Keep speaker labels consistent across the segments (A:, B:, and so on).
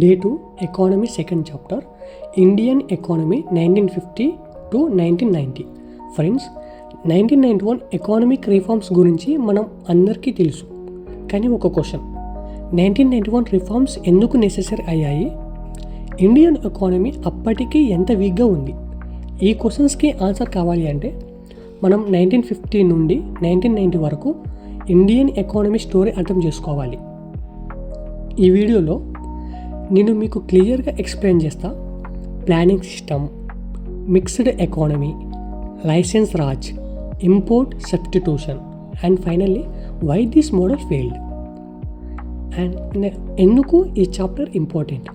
A: Day 2 Economy Second Chapter Indian Economy 1950 to 1990. Friends, 1991 economic reforms గురించి మనం అందరికీ తెలుసు. కానీ ఒక క్వశ్చన్, 1991 రిఫార్మ్స్ ఎందుకు నెసెసరీ అయ్యాయి? ఇండియన్ ఎకానమీ అప్పటికి ఎంత వీక్గా ఉంది? ఈ క్వశ్చన్స్కి ఆన్సర్ కావాలి అంటే మనం 1950 నుండి 1990 వరకు ఇండియన్ ఎకానమీ స్టోరీ అర్థం చేసుకోవాలి. ఈ వీడియోలో నేను మీకు క్లియర్గా ఎక్స్ప్లెయిన్ చేస్తా. Planning system, mixed economy, licence Raj, import substitution and finally why this model failed. And ఎందుకు ఈ chapter important?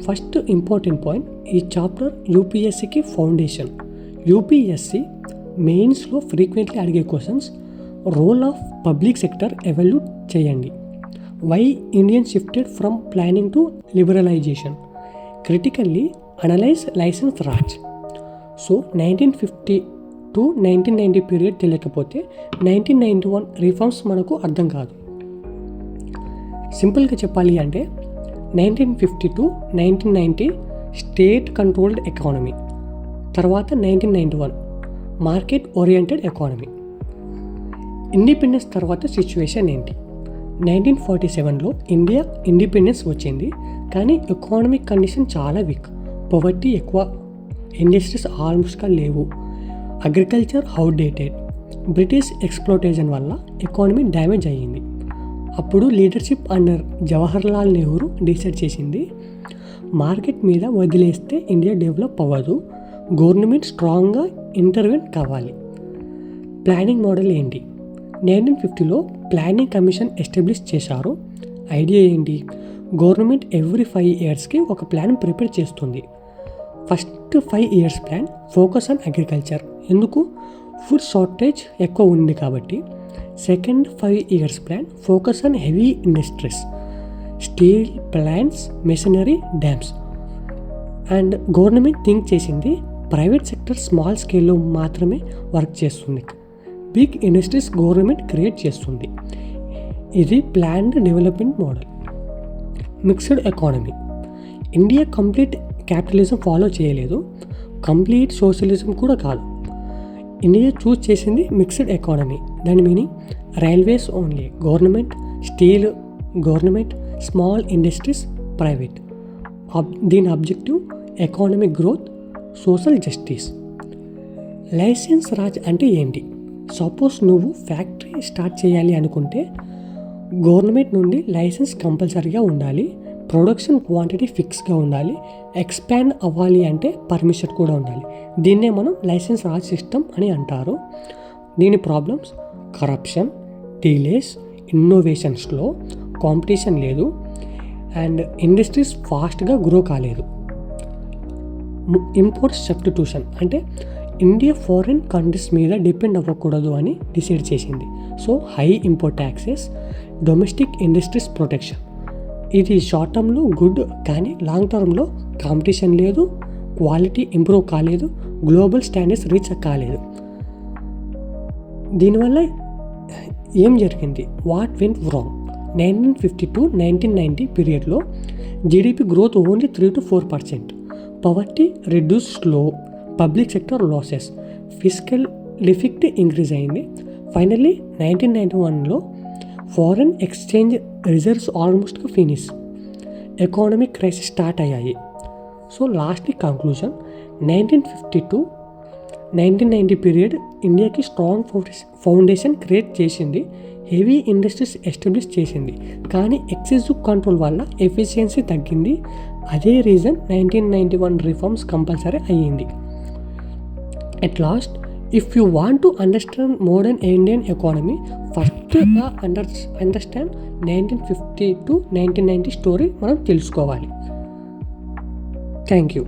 A: First important point, ఈ చాప్టర్ యూపీఎస్సీకి ఫౌండేషన్. యూపీఎస్సీ మెయిన్స్లో ఫ్రీక్వెంట్లీ అడిగే questions. Role of public sector evaluate చేయండి. Why Indian shifted from planning to liberalisation. Critically analyse licence Raj. So 1950 to 1990 period తెలియకపోతే 1991 reforms మనకు అర్థం కాదు. సింపుల్గా చెప్పాలి అంటే 1950 టు 1990 స్టేట్ కంట్రోల్డ్ ఎకానమీ, తర్వాత 1991 మార్కెట్ ఓరియంటెడ్ ఎకానమీ. ఇండిపెండెన్స్ తర్వాత సిచ్యువేషన్ ఏంటి? 1947లో ఇండియా ఇండిపెండెన్స్ వచ్చింది, కానీ ఎకానమిక్ కండిషన్ చాలా వీక్. పవర్టీ ఎక్కువ, ఇండస్ట్రీస్ ఆల్మోస్ట్గా లేవు, అగ్రికల్చర్ అవుట్డేటెడ్, బ్రిటిష్ ఎక్స్ప్లోటేషన్ వల్ల ఎకానమీ డ్యామేజ్ అయ్యింది. అప్పుడు leadership under Jawaharlal Nehru decide చేసింది, మార్కెట్ మీద వదిలేస్తే ఇండియా డెవలప్ అవ్వదు, గవర్నమెంట్ స్ట్రాంగ్గా ఇంటర్వెన్ కావాలి. ప్లానింగ్ మోడల్ ఏంటి? 1950లో ప్లానింగ్ కమిషన్ ఎస్టాబ్లిష్ చేశారు. ఐడియా ఏంటి? గవర్నమెంట్ ఎవ్రీ 5 ఇయర్స్కి ఒక ప్లాన్ ప్రిపేర్ చేస్తుంది. First 5 years plan focus on agriculture, ఎందుకు? ఫుడ్ షార్టేజ్ ఎక్కువ ఉంది కాబట్టి. Second 5 years plan focus on heavy industries, steel plants, machinery, dams. And government think చేసింది ప్రైవేట్ సెక్టర్ స్మాల్ స్కేల్లో మాత్రమే వర్క్ చేస్తుంది, బిగ్ ఇండస్ట్రీస్ గవర్నమెంట్ క్రియేట్ చేస్తుంది. ఇది planned development model. Mixed economy. India complete capitalism follow చేయలేదు, complete socialism కూడా కాదు. India choose చేసింది మిక్స్డ్ ఎకానమీ. దాని meaning railways only government, steel government, small industries private. దీని objective economic growth, social justice. Licence Raj అంటే ఏంటి? సపోజ్ నువ్వు factory start చేయాలి అనుకుంటే గవర్నమెంట్ నుండి లైసెన్స్ కంపల్సరీగా ఉండాలి, ప్రొడక్షన్ క్వాంటిటీ ఫిక్స్గా ఉండాలి, ఎక్స్పాండ్ అవ్వాలి అంటే పర్మిషన్ కూడా ఉండాలి. దీన్నే మనం లైసెన్స్ రాజ్ సిస్టమ్ అని అంటారు. దీని ప్రాబ్లమ్స్ కరప్షన్, డిలేస్, ఇన్నోవేషన్స్లో కాంపిటీషన్ లేదు, అండ్ ఇండస్ట్రీస్ ఫాస్ట్గా గ్రో కాలేదు. ఇంపోర్ట్ సబ్స్టిట్యూషన్ అంటే ఇండియా ఫారిన్ కంట్రీస్ మీద డిపెండ్ అవ్వకూడదు అని డిసైడ్ చేసింది. So high import taxes, domestic industries protection. ఇది షార్ట్ టర్మ్లో గుడ్, కానీ లాంగ్ టర్మ్లో కాంపిటీషన్ లేదు, క్వాలిటీ ఇంప్రూవ్ కాలేదు, గ్లోబల్ స్టాండర్డ్స్ రీచ్ కాలేదు. దీనివల్ల ఏం జరిగింది? What went wrong? 1950 టు 1990 పీరియడ్లో GDP growth only 3 to 4%, poverty reduce slow, public sector losses, fiscal deficit increase అయింది. ఫైనల్లీ 1991లో ఫారెన్ ఎక్స్చేంజ్ రిజర్వ్స్ ఆల్మోస్ట్గా ఫినిష్, ఎకానమిక్ క్రైసిస్ స్టార్ట్ అయ్యాయి. So lastly conclusion, 1950 to 1990 period ఇండియాకి స్ట్రాంగ్ ఫౌండేషన్ క్రియేట్ చేసింది, heavy industries establish చేసింది, కానీ excessive control వల్ల efficiency తగ్గింది. అదే రీజన్ 1991 రిఫార్మ్స్ కంపల్సరీ అయ్యింది. At last, if you want to understand modern Indian economy, first understand 1950 to 1990 story మనం తెలుసుకోవాలి. Thank you.